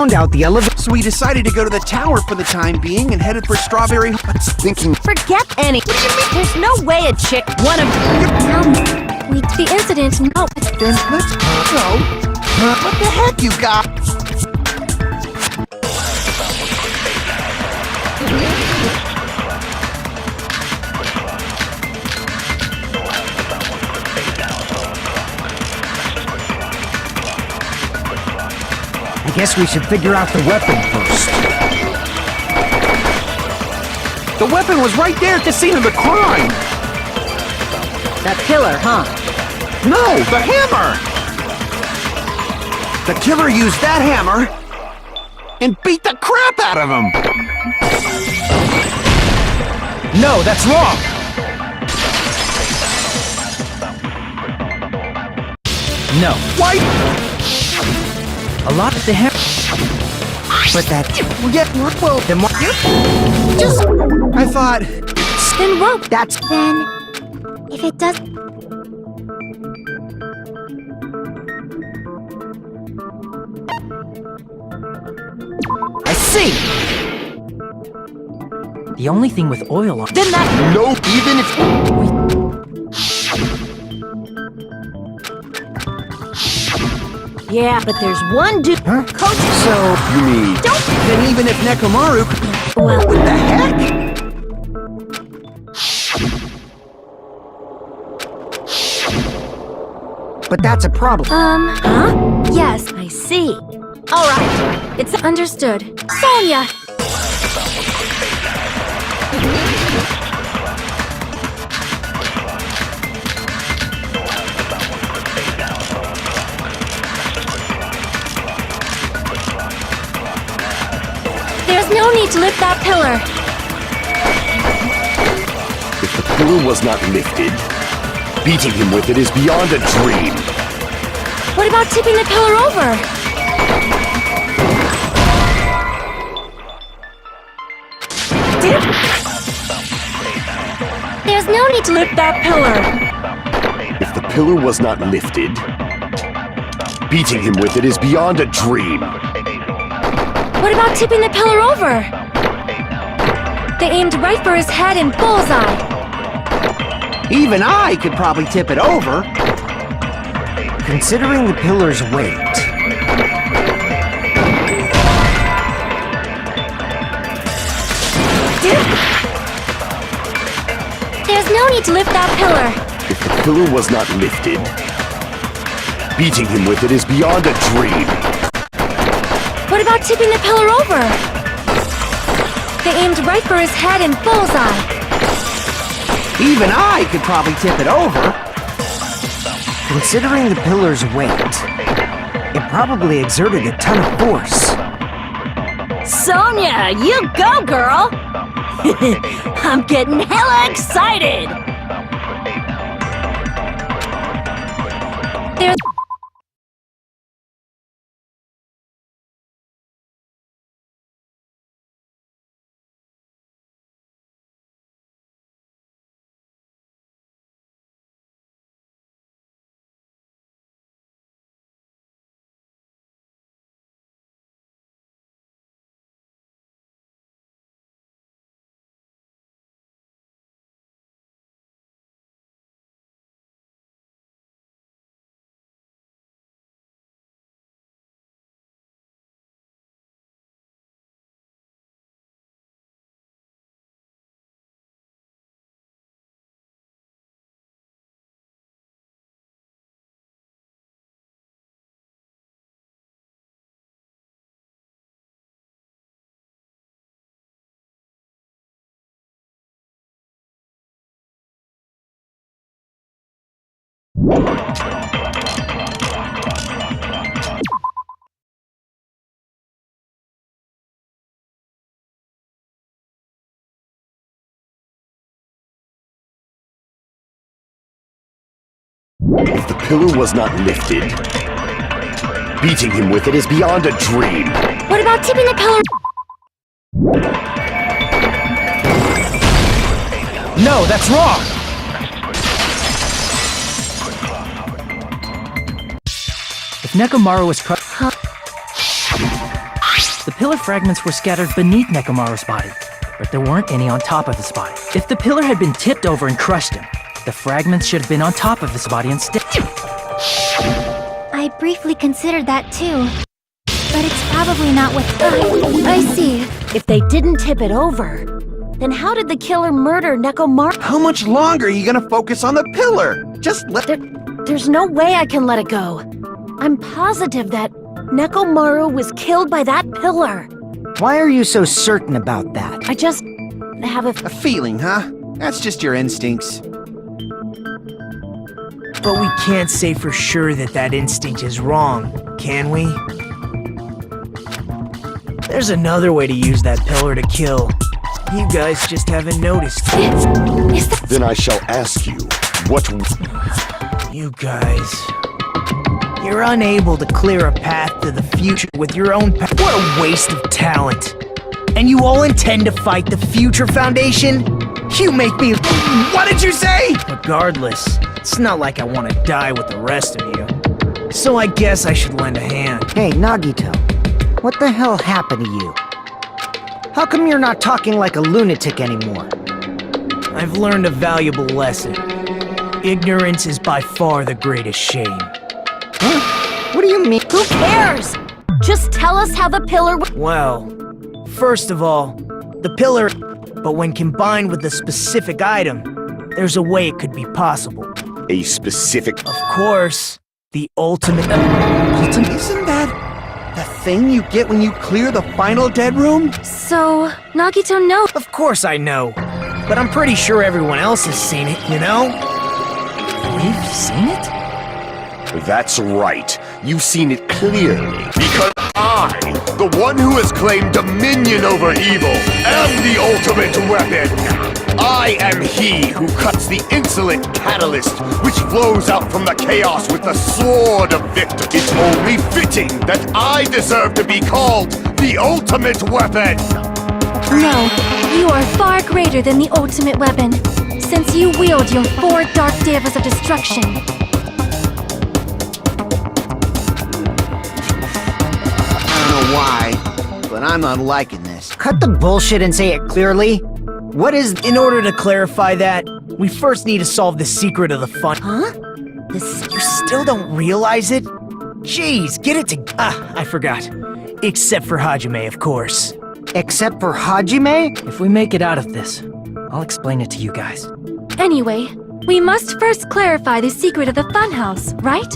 Found out the elevator. So we decided to go to the tower for the time being and headed for Strawberry Huts, thinking... Forget any. There's no way a chick, one of... The incident, no. Then let's go. What the heck you got? I guess we should figure out the weapon first. The weapon was right there at the scene of the crime! That killer, huh? No, the hammer! The killer used that hammer and beat the crap out of him! No, that's wrong! No. Why? A lot of the hammer. But that... Well, then what? Just... I thought... Then what? That's... Then... If it does... I see! The only thing with oil on... Then that... No, even if... Yeah, but there's one dude... Huh? Coach... So, you mean... Don't... Then even if Nekomaru... Well... What the heck? But that's a problem. Huh? Yes, I see. Alright, it's understood. Sonia! There's no need to lift that pillar. If the pillar was not lifted, beating him with it is beyond a dream. What about tipping the pillar over? There's no need to lift that pillar. If the pillar was not lifted, beating him with it is beyond a dream. What about tipping the pillar over? They aimed right for his head and bullseye. Even I could probably tip it over. Considering the pillar's weight... There's no need to lift that pillar. If the pillar was not lifted, beating him with it is beyond a dream. What about tipping the pillar over? They aimed right for his head and bullseye. Even I could probably tip it over. Considering the pillar's weight, it probably exerted a ton of force. Sonia, you go, girl! I'm getting hella excited! There's... If the pillar was not lifted, beating him with it is beyond a dream. What about tipping the pillar? No, that's wrong! If Nekomaru was The pillar fragments were scattered beneath Nekomaru's body, but there weren't any on top of his body. If the pillar had been tipped over and crushed him, the fragments should have been on top of his body instead. I briefly considered that too. But it's probably not what... I see. If they didn't tip it over, then how did the killer murder Nekomaru? How much longer are you gonna focus on the pillar? Just let There's no way I can let it go. I'm positive that Nekomaru was killed by that pillar. Why are you so certain about that? I just have a... a feeling, huh? That's just your instincts. But we can't say for sure that that instinct is wrong, can we? There's another way to use that pillar to kill. You guys just haven't noticed. Then I shall ask you, what... You guys... You're unable to clear a path to the future with your own path. What a waste of talent. And you all intend to fight the Future Foundation? You make me... What did you say? Regardless, it's not like I want to die with the rest of you. So I guess I should lend a hand. Hey, Nagito. What the hell happened to you? How come you're not talking like a lunatic anymore? I've learned a valuable lesson. Ignorance is by far the greatest shame. Huh? What do you mean? Who cares? Just tell us how the pillar... Well, first of all, the pillar... But when combined with a specific item, there's a way it could be possible. A specific... Of course, the ultimate... Isn't that the thing you get when you clear the final dead room? So, Nagito knows. Of course I know, but I'm pretty sure everyone else has seen it, you know? We've seen it? That's right. You've seen it clearly. Because I, the one who has claimed dominion over evil, am the ultimate weapon. I am he who cuts the insolent catalyst which flows out from the chaos with the sword of victory. It's only fitting that I deserve to be called the ultimate weapon. No, you are far greater than the ultimate weapon, since you wield your 4 Dark Devas of Destruction. I don't know why, but I'm not liking this. Cut the bullshit and say it clearly. What is... In order to clarify that, we first need to solve the secret of the fun. Huh? You still don't realize it? Jeez, get it to... I forgot. Except for Hajime, of course. Except for Hajime? If we make it out of this, I'll explain it to you guys. Anyway, we must first clarify the secret of the funhouse, right?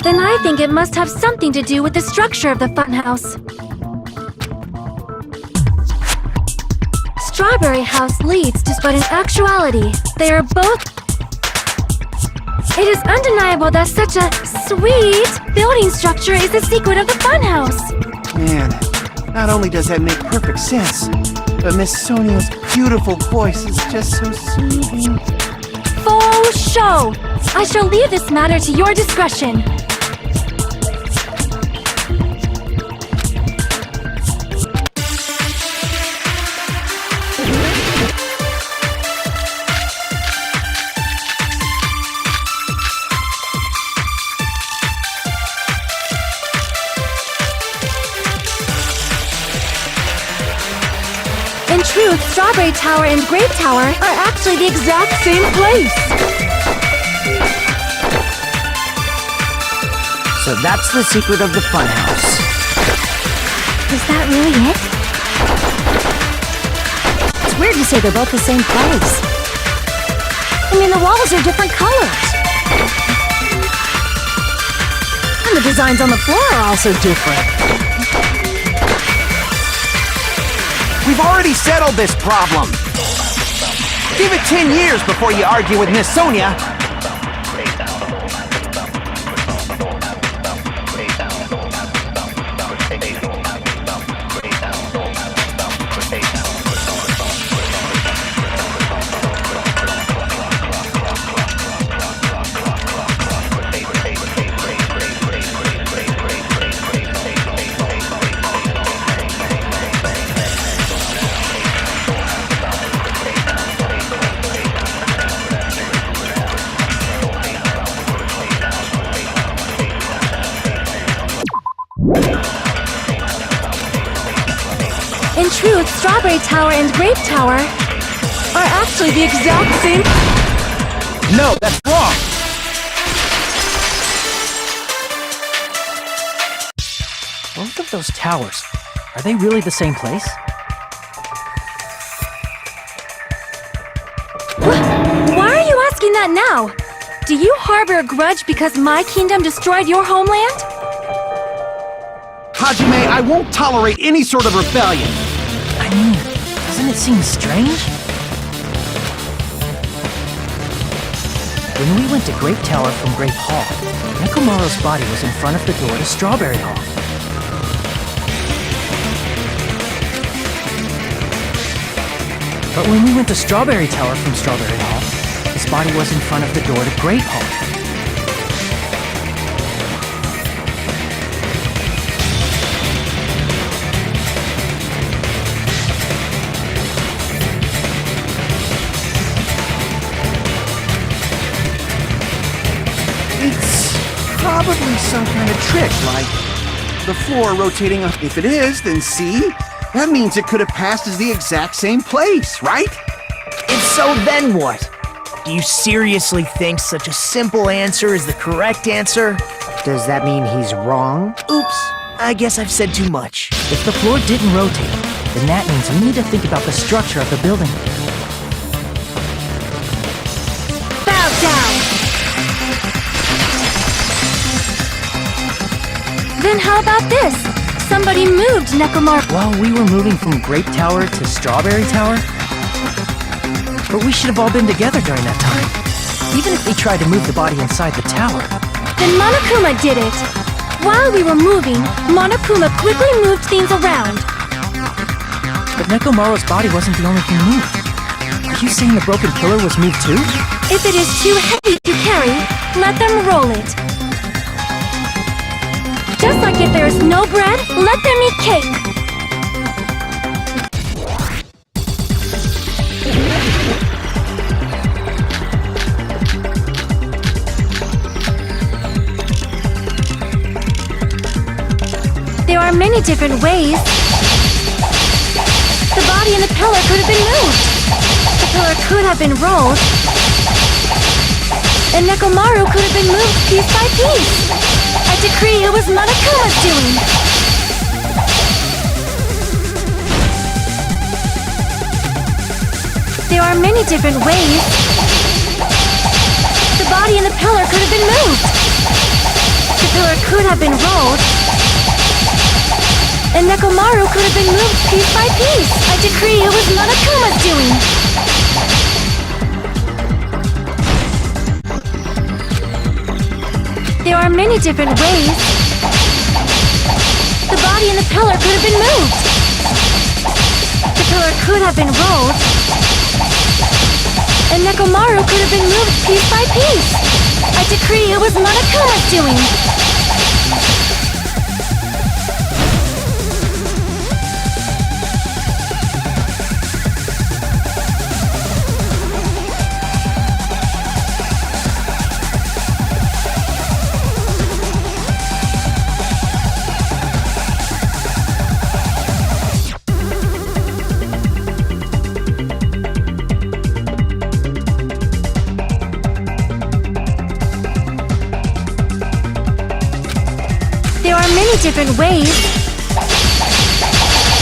Then I think it must have something to do with the structure of the funhouse. Strawberry House leads to, but in actuality, they are both... It is undeniable that such a sweet building structure is the secret of the funhouse. Man, not only does that make perfect sense, but Miss Sonia's beautiful voice is just so soothing. Faux show! I shall leave this matter to your discretion. In truth, Strawberry Tower and Grape Tower are actually the exact same place. So that's the secret of the funhouse. Is that really it? It's weird you say they're both the same place. I mean, the walls are different colors. And the designs on the floor are also different. We've already settled this problem. Give it 10 years before you argue with Miss Sonia. In truth, Strawberry Tower and Grape Tower are actually the exact same. No, that's wrong! Both of those towers, are they really the same place? Why are you asking that now? Do you harbor a grudge because my kingdom destroyed your homeland? Hajime, I won't tolerate any sort of rebellion. I mean, doesn't it seem strange? When we went to Grape Tower from Grape Hall, Nekomaru's body was in front of the door to Strawberry Hall. But when we went to Strawberry Tower from Strawberry Hall, his body was in front of the door to Grape Hall. It's probably some kind of trick, like the floor rotating up. If it is, then see? That means it could have passed as the exact same place, right? If so, then what? Do you seriously think such a simple answer is the correct answer? Does that mean he's wrong? Oops, I guess I've said too much. If the floor didn't rotate, then that means we need to think about the structure of the building. Bow down! Then how about this? Somebody moved Nekomaru. While we were moving from Grape Tower to Strawberry Tower? But we should have all been together during that time. Even if they tried to move the body inside the tower. Then Monokuma did it. While we were moving, Monokuma quickly moved things around. But Nekomaru's body wasn't the only thing moved. Are you saying the broken pillar was moved too? If it is too heavy to carry, let them roll it. Just like if there is no bread, let them eat cake. There are many different ways. The body and the pillar could have been moved. The pillar could have been rolled. And Nekomaru could have been moved piece by piece. I decree it was Monokuma's doing. There are many different ways. The body and the pillar could have been moved. The pillar could have been rolled. And Nekomaru could have been moved piece by piece. I decree it was Monokuma's doing. There are many different ways. The body and the pillar could have been moved. The pillar could have been rolled. And Nekomaru could have been moved piece by piece. I decree it was Monokuma's doing. Many different ways.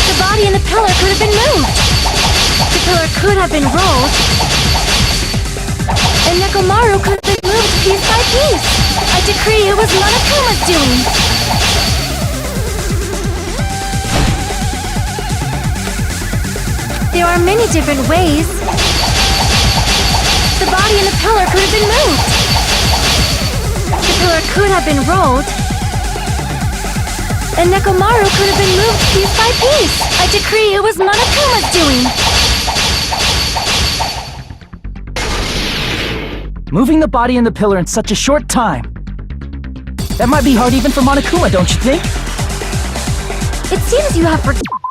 The body and the pillar could have been moved. The pillar could have been rolled. And Nekomaru could have been moved piece by piece. I decree it was Monokuma's doing. There are many different ways. The body and the pillar could have been moved. The pillar could have been rolled. And Nekomaru could have been moved piece by piece. I decree it was Monokuma's doing. Moving the body and the pillar in such a short time. That might be hard even for Monokuma, don't you think? It seems you have forgotten.